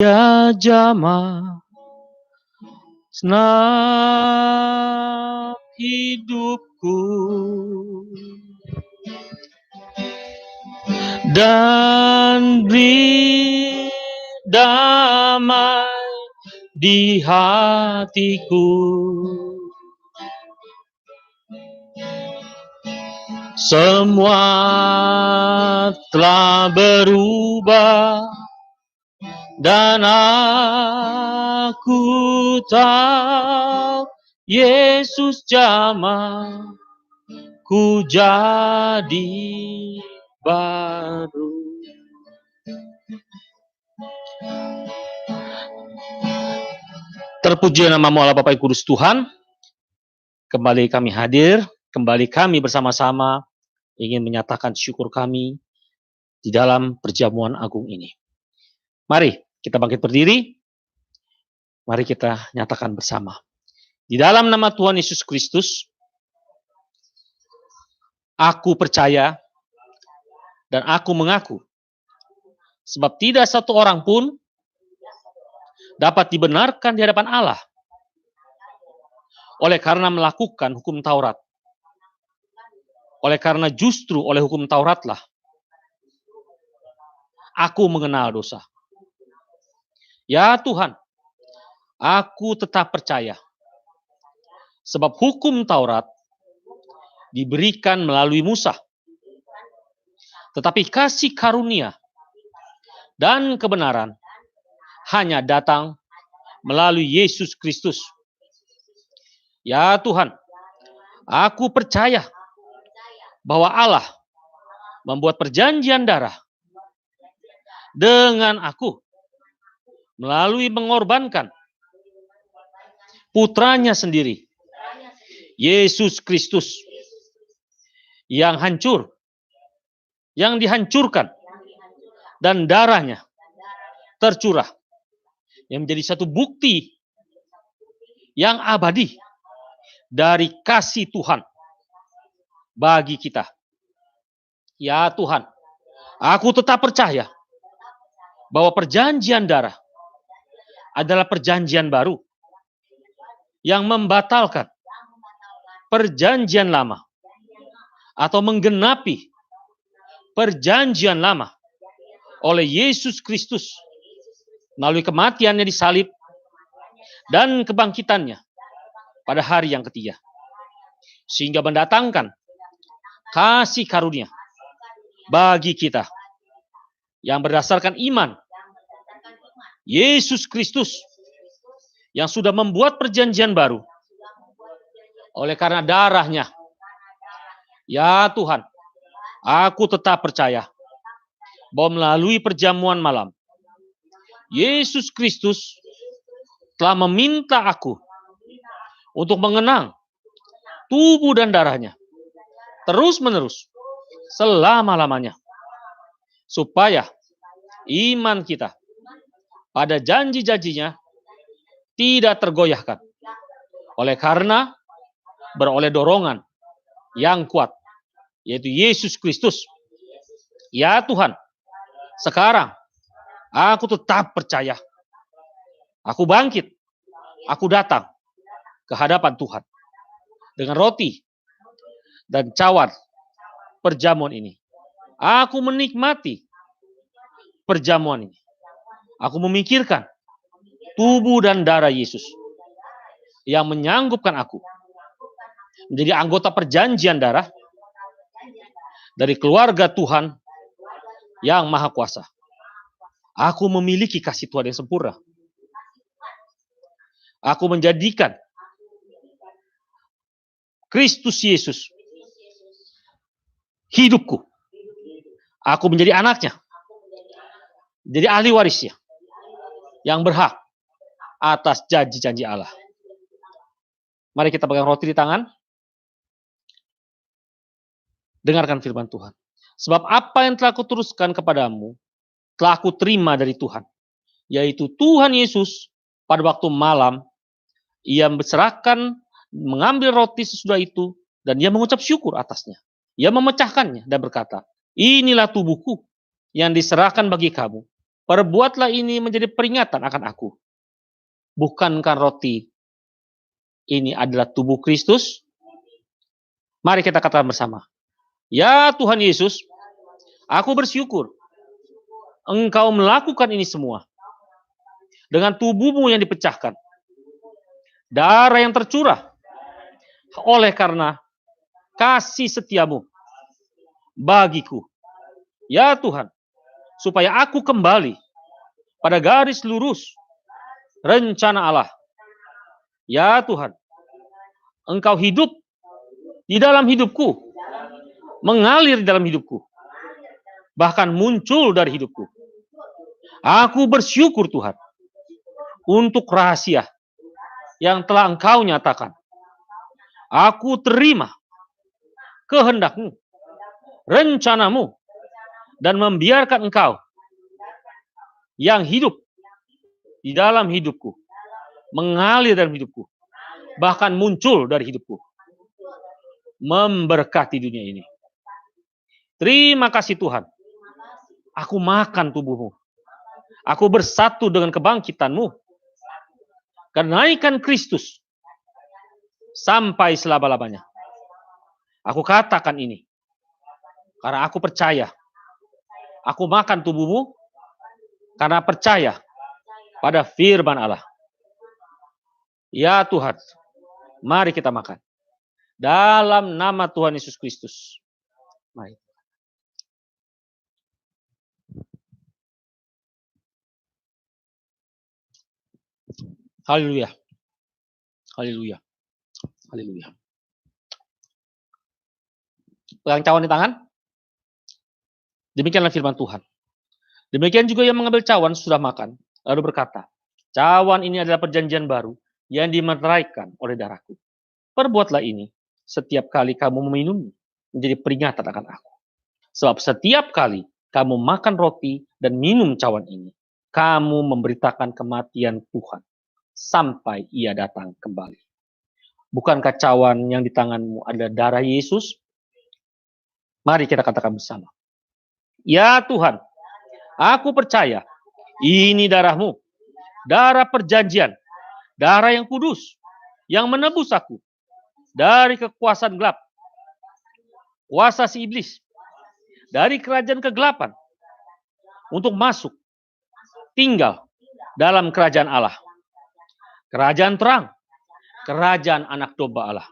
Ya jamaah senam hidupku dan beri damai di hatiku. Semua telah berubah dan aku tahu Yesus jamah ku jadi baru. Terpuji namamu Allah Bapa Kudus Tuhan. Kembali kami hadir, kembali kami bersama-sama ingin menyatakan syukur kami di dalam perjamuan agung ini. Mari kita bangkit berdiri. Mari kita nyatakan bersama. Di dalam nama Tuhan Yesus Kristus, aku percaya dan aku mengaku, sebab tidak satu orang pun dapat dibenarkan di hadapan Allah oleh karena melakukan hukum Taurat. Oleh karena justru oleh hukum Tauratlah aku mengenal dosa. Ya Tuhan, aku tetap percaya, sebab hukum Taurat diberikan melalui Musa. Tetapi kasih karunia dan kebenaran hanya datang melalui Yesus Kristus. Ya Tuhan, aku percaya bahwa Allah membuat perjanjian darah dengan aku melalui mengorbankan putranya sendiri, Yesus Kristus, yang hancur, yang dihancurkan, dan darahnya tercurah, yang menjadi satu bukti yang abadi dari kasih Tuhan bagi kita. Ya Tuhan, aku tetap percaya bahwa perjanjian darah adalah perjanjian baru yang membatalkan perjanjian lama atau menggenapi perjanjian lama oleh Yesus Kristus melalui kematiannya di salib dan kebangkitannya pada hari yang ketiga, sehingga mendatangkan kasih karunia bagi kita yang berdasarkan iman Yesus Kristus yang sudah membuat perjanjian baru oleh karena darahnya. Ya Tuhan, aku tetap percaya bahwa melalui perjamuan malam Yesus Kristus telah meminta aku untuk mengenang tubuh dan darahnya terus-menerus selama-lamanya, supaya iman kita pada janji-janjinya tidak tergoyahkan oleh karena beroleh dorongan yang kuat, yaitu Yesus Kristus. Ya Tuhan, sekarang aku tetap percaya, aku bangkit, aku datang ke hadapan Tuhan dengan roti dan cawan perjamuan ini. Aku menikmati perjamuan ini. Aku memikirkan tubuh dan darah Yesus yang menyanggupkan aku menjadi anggota perjanjian darah dari keluarga Tuhan yang Maha Kuasa. Aku memiliki kasih Tuhan yang sempurna. Aku menjadikan Kristus Yesus hidupku. Aku menjadi anaknya, jadi ahli warisnya yang berhak atas janji-janji Allah. Mari kita pegang roti di tangan. Dengarkan firman Tuhan. Sebab apa yang telah kuteruskan kepadamu telah aku terima dari Tuhan, yaitu Tuhan Yesus pada waktu malam ia berserahkan, mengambil roti sesudah itu, dan ia mengucap syukur atasnya. Ia memecahkannya dan berkata, inilah tubuhku yang diserahkan bagi kamu. Perbuatlah ini menjadi peringatan akan aku. Bukankah roti ini adalah tubuh Kristus? Mari kita katakan bersama. Ya Tuhan Yesus, aku bersyukur Engkau melakukan ini semua dengan tubuhmu yang dipecahkan, darah yang tercurah, oleh karena kasih setiamu bagiku. Ya Tuhan, supaya aku kembali pada garis lurus rencana Allah. Ya Tuhan, Engkau hidup di dalam hidupku, mengalir di dalam hidupku, bahkan muncul dari hidupku. Aku bersyukur Tuhan untuk rahasia yang telah Engkau nyatakan. Aku terima kehendak-Mu, rencanamu, dan membiarkan Engkau yang hidup di dalam hidupku, mengalir dalam hidupku, bahkan muncul dari hidupku, memberkati dunia ini. Terima kasih Tuhan. Aku makan tubuhmu. Aku bersatu dengan kebangkitanmu. Kenaikan Kristus sampai selama-lamanya. Aku katakan ini karena aku percaya. Aku makan tubuhmu karena percaya pada firman Allah. Ya Tuhan, mari kita makan. Dalam nama Tuhan Yesus Kristus. Mari. Haleluya. Haleluya. Haleluya. Pegang cawan di tangan. Demikianlah firman Tuhan. Demikian juga yang mengambil cawan sudah makan, lalu berkata, cawan ini adalah perjanjian baru yang dimeteraikan oleh darahku. Perbuatlah ini setiap kali kamu meminumnya, menjadi peringatan akan aku. Sebab setiap kali kamu makan roti dan minum cawan ini, kamu memberitakan kematian Tuhan sampai ia datang kembali. Bukankah cawan yang di tanganmu adalah darah Yesus? Mari kita katakan bersama. Ya Tuhan, aku percaya ini darah-Mu, darah perjanjian, darah yang kudus, yang menebus aku dari kekuasaan gelap, kuasa si iblis, dari kerajaan kegelapan, untuk masuk, tinggal dalam kerajaan Allah. Kerajaan terang, kerajaan anak domba Allah.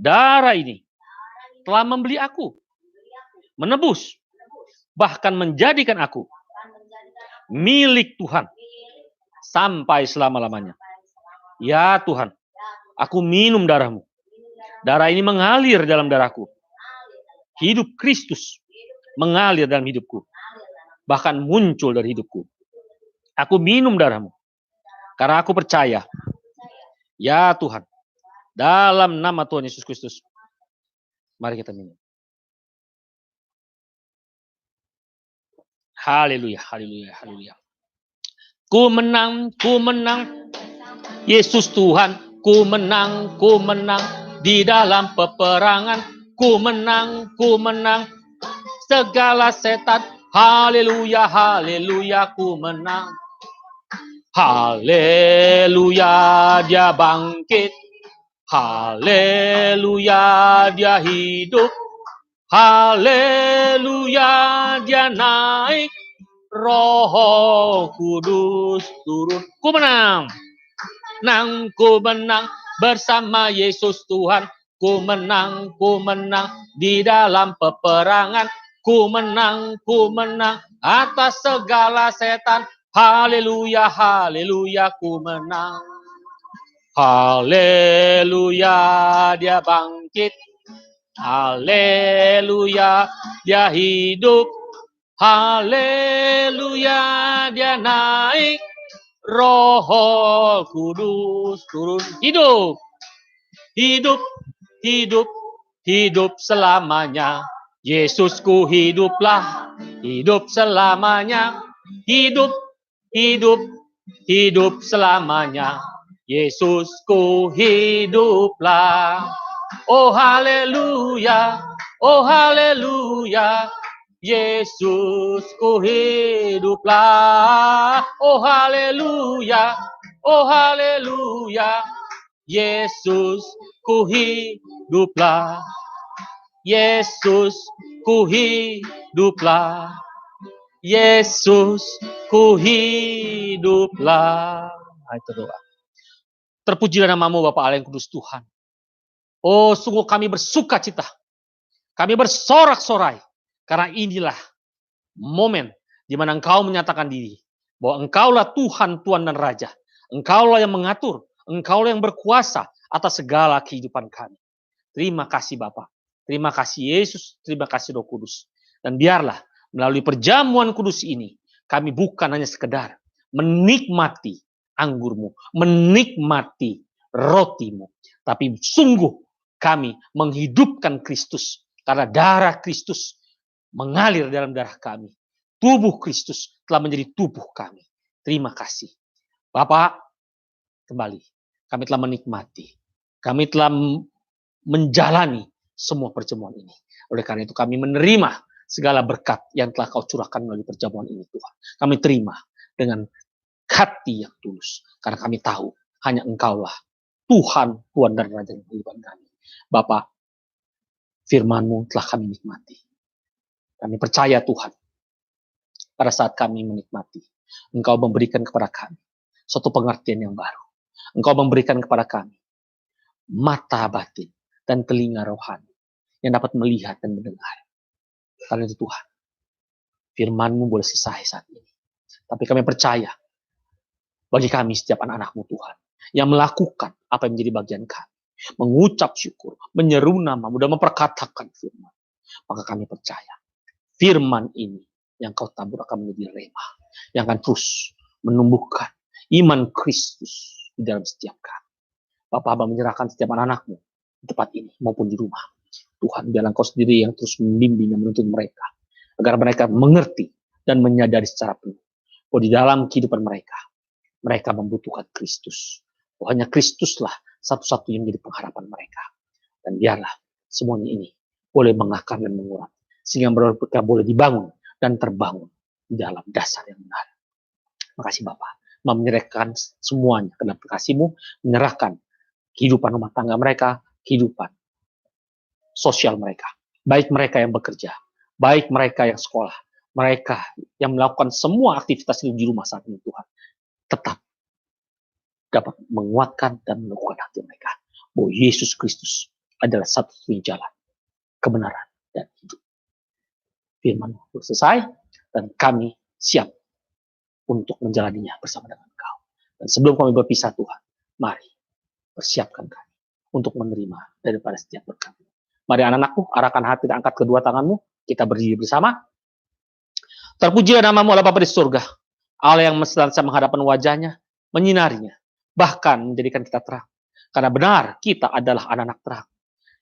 Darah ini telah membeli aku, menebus, bahkan menjadikan aku milik Tuhan sampai selama-lamanya. Ya Tuhan, aku minum darah-Mu. Darah ini mengalir dalam darahku. Hidup Kristus mengalir dalam hidupku, bahkan muncul dari hidupku. Aku minum darah-Mu karena aku percaya. Ya Tuhan, dalam nama Tuhan Yesus Kristus, mari kita minum. Haleluya, haleluya, haleluya. Ku menang, Yesus Tuhan, ku menang di dalam peperangan. Ku menang, segala setan. Haleluya, haleluya, ku menang. Haleluya, dia bangkit. Haleluya, dia hidup. Haleluya, dia naik. Roh Kudus turun. Ku menang. Ku menang bersama Yesus Tuhan. Ku menang di dalam peperangan. Ku menang atas segala setan. Haleluya, haleluya, ku menang. Haleluya, dia bangkit. Haleluya, dia hidup. Haleluya, dia naik. Roh Kudus turun. Hidup, hidup, hidup, hidup selamanya. Yesusku hiduplah, hidup selamanya. Hidup, hidup, hidup selamanya. Yesusku hiduplah. Oh haleluya, oh haleluya. Yesus ku hiduplah. Oh haleluya, oh haleluya. Yesus ku hiduplah. Yesus ku hiduplah. Yesus ku hiduplah. Nah, itu doa. Terpujilah namamu Bapa Allah yang kudus Tuhan. Oh, sungguh kami bersuka cita. Kami bersorak-sorai. Karena inilah momen di mana Engkau menyatakan diri. Bahwa Engkaulah Tuhan, Tuhan dan Raja. Engkaulah yang mengatur. Engkaulah yang berkuasa atas segala kehidupan kami. Terima kasih Bapa. Terima kasih Yesus. Terima kasih Roh Kudus. Dan biarlah melalui perjamuan kudus ini, kami bukan hanya sekedar menikmati anggurmu, menikmati rotimu. Tapi sungguh kami menghidupkan Kristus. Karena darah Kristus mengalir dalam darah kami. Tubuh Kristus telah menjadi tubuh kami. Terima kasih. Bapak, kembali. Kami telah menikmati. Kami telah menjalani semua perjamuan ini. Oleh karena itu kami menerima segala berkat yang telah kau curahkan melalui perjamuan ini Tuhan. Kami terima dengan hati yang tulus. Karena kami tahu hanya Engkaulah Tuhan, Tuhan dan Raja yang kehidupan kami. Bapak, firman-Mu telah kami nikmati. Kami percaya Tuhan, pada saat kami menikmati, Engkau memberikan kepada kami suatu pengertian yang baru. Engkau memberikan kepada kami mata batin dan telinga rohani yang dapat melihat dan mendengar. Karena itu Tuhan, firman-Mu boleh selesai saat ini. Tapi kami percaya, bagi kami setiap anak-anak-Mu Tuhan, yang melakukan apa yang menjadi bagian kami, mengucap syukur, menyeru nama-Mu, dan memperkatakan firman, maka kami percaya, firman ini yang Kau tabur akan menjadi rema, yang akan terus menumbuhkan iman Kristus di dalam setiap kami. Bapak Hamba menyerahkan setiap anak-anak-Mu di tempat ini maupun di rumah. Tuhan, biarlah Engkau sendiri yang terus membimbing dan menuntun mereka, agar mereka mengerti dan menyadari secara penuh bahwa di dalam kehidupan mereka membutuhkan Kristus. Bahwa hanya Kristuslah satu-satunya menjadi pengharapan mereka. Dan biarlah semuanya ini boleh mengakar dan menguat, sehingga mereka boleh dibangun dan terbangun di dalam dasar yang benar. Makasih Bapak, menyerahkan semuanya ke dalam kasih-Mu, menyerahkan kehidupan rumah tangga mereka, kehidupan sosial mereka, baik mereka yang bekerja, baik mereka yang sekolah, mereka yang melakukan semua aktivitas di rumah saat ini Tuhan, tetap dapat menguatkan dan melakukan hati mereka bahwa Yesus Kristus adalah satu-satunya jalan, kebenaran, dan hidup. Firman selesai dan kami siap untuk menjalaninya bersama dengan Engkau. Dan sebelum kami berpisah Tuhan, mari persiapkan kami untuk menerima daripada setiap berkat. Mari anak-anakku, arahkan hati dan angkat kedua tanganmu. Kita berdiri bersama. Terpujilah namamu Allah Bapa di surga. Allah yang senantiasa menghadapkan wajahnya, menyinarinya, bahkan menjadikan kita terang. Karena benar, kita adalah anak-anak terang.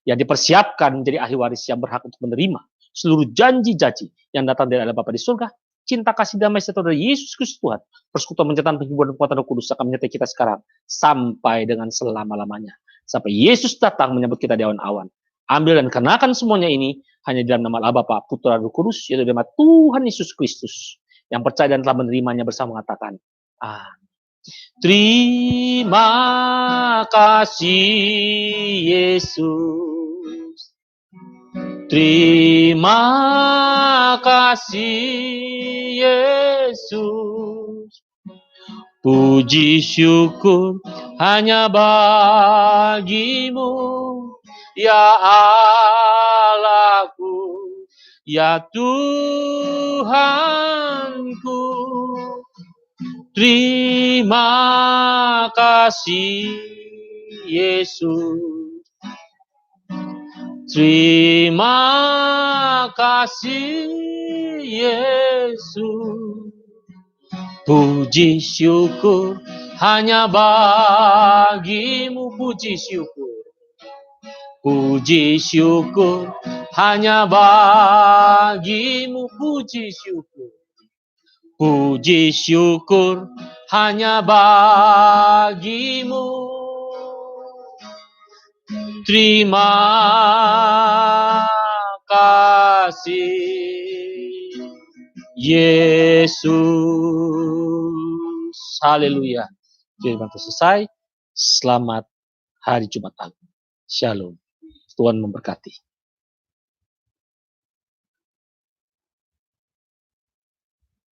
Yang dipersiapkan menjadi ahli waris yang berhak untuk menerima seluruh janji-janji yang datang dari Allah Bapa di surga. Cinta kasih damai sejahtera dari Yesus Kristus Tuhan. Persekutuan menyertakan penghiburan dan kekuatan Roh Kudus akan menyertai kita sekarang. Sampai dengan selama-lamanya. Sampai Yesus datang menyambut kita di awan-awan. Ambil dan kenakan semuanya ini hanya di dalam nama Allah Bapa, Putra, Roh Kudus, yaitu nama Tuhan Yesus Kristus. Yang percaya dan telah menerimanya bersama mengatakan, amin. Terima kasih Yesus. Terima kasih Yesus. Puji syukur hanya bagimu, ya Allahku, ya Tuhanku. Terima kasih Yesus. Terima kasih Yesus. Puji syukur hanya bagimu, puji syukur. Puji syukur hanya bagimu, puji syukur. Puji syukur hanya bagimu. Terima kasih Yesus. Haleluya. Firman Tuhan selesai. Selamat hari Jumat Agung. Shalom. Tuhan memberkati.